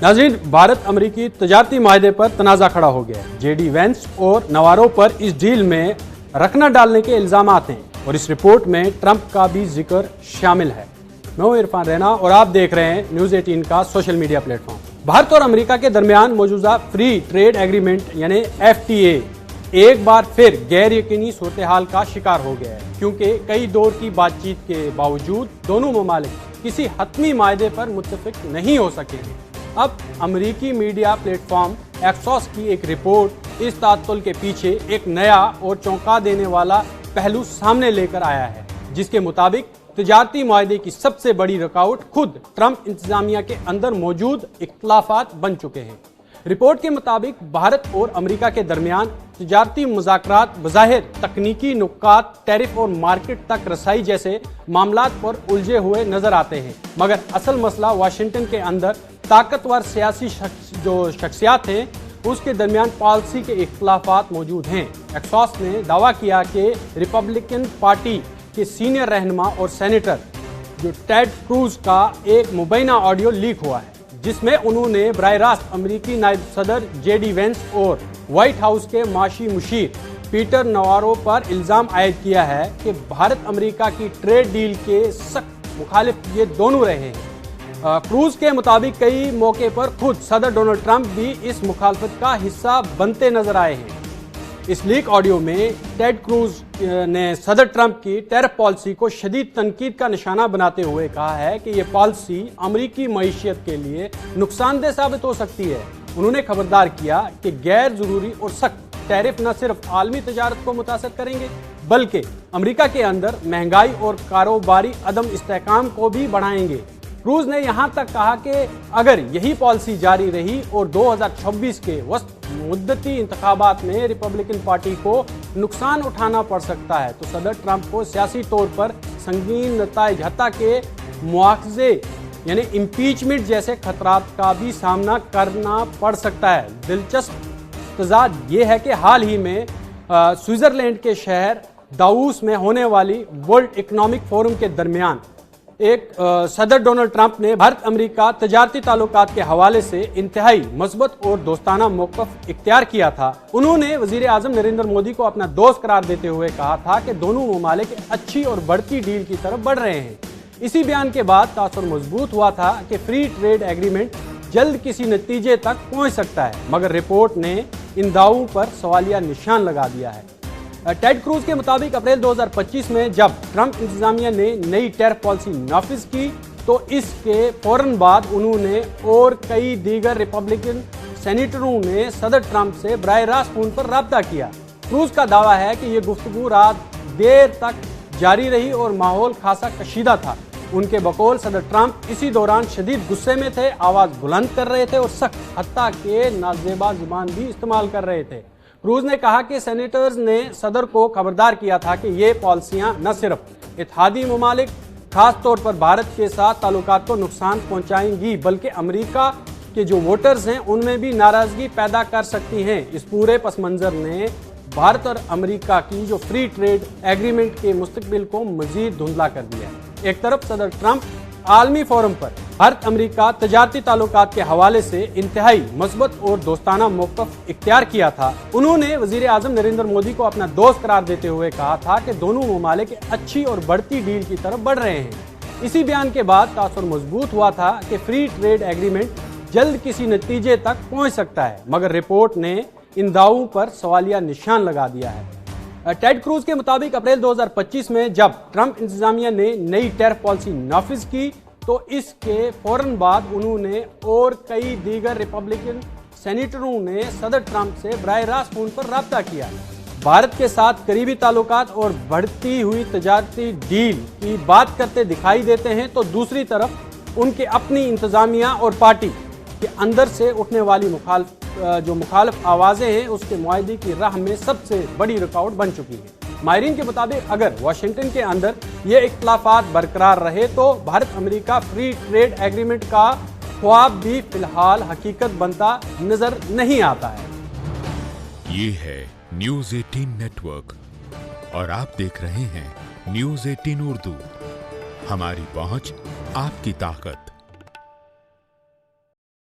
नाज़रीन, भारत अमरीकी तजारती माहदे पर तनाज़ा खड़ा हो गया है। जेडी वेंस और नवारो पर इस डील में रखना डालने के इल्ज़ामात हैं और इस रिपोर्ट में ट्रंप का भी जिक्र शामिल है। मैं हूं इरफान रैना और आप देख रहे हैं न्यूज़ 18 का सोशल मीडिया प्लेटफॉर्म। भारत और अमेरिका के दरमियान मौजूदा फ्री ट्रेड एग्रीमेंट यानी FTA एक बार फिर गैर यकीनी सूरत हाल का शिकार हो गया है, क्योंकि कई दौर की बातचीत के बावजूद दोनों ममालिक किसी हतमी मायदे पर मुत्तफिक नहीं हो सके हैं। अब अमेरिकी मीडिया प्लेटफॉर्म एक्सॉस की एक रिपोर्ट इस तात्तुल के पीछे एक नया और चौंका देने वाला पहलू सामने लेकर आया है, जिसके मुताबिक तजारती माहदे की सबसे बड़ी रुकावट खुद ट्रंप इंतजामिया के अंदर मौजूद इख्तलाफात बन चुके हैं। रिपोर्ट के मुताबिक भारत और अमेरिका के दरमियान तजारती मुज़ाकरात बज़ाहिर तकनीकी नुक्कात, टैरिफ और मार्केट तक रसाई जैसे मामलात पर उलझे हुए नजर आते हैं, मगर असल मसला वाशिंगटन के अंदर ताकतवर सियासी शख्सियात हैं उसके दरमियान पॉलिसी के इख्तलाफात मौजूद हैं। एक्सॉस ने दावा किया कि रिपब्लिकन पार्टी के सीनियर रहनुमा और सेनेटर टेड क्रूज का एक मुबैना ऑडियो लीक हुआ है, जिसमें उन्होंने बराह रास्त अमेरिकी नायब सदर जेडी वेंस और व्हाइट हाउस के माशी मुशीर पीटर नवारो पर इल्ज़ाम आयद किया है कि भारत अमेरिका की ट्रेड डील के सख्त मुखालिफ ये दोनों रहे हैं। क्रूज के मुताबिक कई मौके पर खुद सदर डोनाल्ड ट्रंप भी इस मुखालफत का हिस्सा बनते नजर आए हैं। इस लीक ऑडियो में टेड क्रूज ने सदर ट्रंप की टैरिफ पॉलिसी को शदीद तनकीद का निशाना बनाते हुए कहा है कि यह पॉलिसी अमरीकी मईशियत के लिए नुकसानदेह साबित हो सकती है। उन्होंने खबरदार किया कि गैर जरूरी और सख्त टैरिफ न सिर्फ आलमी तजारत को मुतासर करेंगे, बल्कि अमरीका के अंदर महंगाई और कारोबारी अदम इस्तेहकाम को भी बढ़ाएंगे। क्रूज ने यहाँ तक कहा कि अगर यही पॉलिसी जारी रही और 2026 के वस्त मुद्दती इंतखाबात में रिपब्लिकन पार्टी को नुकसान उठाना पड़ सकता है, तो सदर ट्रंप को सियासी तौर पर संगीन नताइज हत्ता के मुआवजे यानी इम्पीचमेंट जैसे खतरात का भी सामना करना पड़ सकता है। दिलचस्प तजाद ये है कि हाल ही में स्विट्जरलैंड के शहर दावोस में होने वाली वर्ल्ड इकोनॉमिक फोरम के दरमियान सदर डोनाल्ड ट्रंप ने भारत अमेरिका तजारती ताल्लुकात के हवाले से इंतहाई मजबूत और दोस्ताना मौक़िफ़ इख्तियार किया था। उन्होंने वज़ीर आज़म नरेंद्र मोदी को अपना दोस्त करार देते हुए कहा था कि दोनों ममालिक अच्छी और बढ़ती डील की तरफ बढ़ रहे हैं। इसी बयान के बाद तासुर मजबूत हुआ था कि फ्री ट्रेड एग्रीमेंट जल्द किसी नतीजे तक पहुँच सकता है, मगर रिपोर्ट ने इन दावों पर सवालिया निशान लगा दिया है। टेड क्रूज के मुताबिक अप्रैल 2025 में जब ट्रंप इंतजामिया ने नई टैरिफ पॉलिसी नाफिज की, तो इसके फौरन बाद उन्होंने और कई दीगर रिपब्लिकन सेनेटरों ने सदर ट्रंप से बराह रास्त फोन पर राब्ता किया। क्रूज का दावा है कि यह गुफ्तगू रात देर तक जारी रही और माहौल खासा कशीदा था। उनके बकौल सदर ट्रंप इसी दौरान शदीद गुस्से में थे, आवाज़ बुलंद कर रहे थे और सख्त हत्ता के नाजेबा जुबान भी इस्तेमाल कर रहे थे। क्रूज ने कहा कि सेनेटर्स ने सदर को खबरदार किया था कि ये पॉलिसियां न सिर्फ इत्तेहादी ममालिक खास तौर पर भारत के साथ ताल्लुकात को नुकसान पहुंचाएंगी, बल्कि अमेरिका के जो वोटर्स हैं उनमें भी नाराजगी पैदा कर सकती हैं। इस पूरे पस मंजर ने भारत और अमेरिका की जो फ्री ट्रेड एग्रीमेंट के मुस्तकबिल को मजीद धुंधला कर दिया है। एक तरफ सदर ट्रंप आलमी फोरम पर भारत अमेरिका तजारती ताल्लुकात के हवाले से इंतहाई मजबूत और दोस्ताना मौक़िफ़ इख्तियार किया था। उन्होंने वज़ीर आज़म नरेंद्र मोदी को अपना दोस्त करार देते हुए कहा था कि दोनों ममालिक अच्छी और बढ़ती डील की तरफ बढ़ रहे हैं। इसी बयान के बाद तासुर मजबूत हुआ था कि फ्री ट्रेड एग्रीमेंट जल्द किसी नतीजे तक पहुँच सकता है, मगर रिपोर्ट ने इन दावों पर सवालिया निशान लगा दिया है। टेड क्रूज के मुताबिक अप्रैल 2025 में जब ट्रंप इंतजामिया ने नई टैरिफ पॉलिसी नाफिज की, तो इसके फौरन बाद उन्होंने और कई दीगर रिपब्लिकन सेनेटरों ने सदर ट्रंप से बराह रास्त फोन पर राब्ता किया। भारत के साथ करीबी ताल्लुकात और बढ़ती हुई तजारती डील की बात करते दिखाई देते हैं, तो दूसरी तरफ उनके अपनी इंतजामिया और पार्टी के अंदर से उठने वाली मुखालिफ आवाज़ें हैं उसके मुआहदे की राह में सबसे बड़ी रुकावट बन चुकी है। माहिरीन के मुताबिक अगर वाशिंगटन के अंदर ये इख्तलाफात बरकरार रहे, तो Bharat America free trade agreement का ख्वाब भी फिलहाल हकीकत बनता नजर नहीं आता है। ये है न्यूज़ 18 नेटवर्क और आप देख रहे हैं न्यूज़ 18 उर्दू। हमारी पहुंच, आपकी ताकत।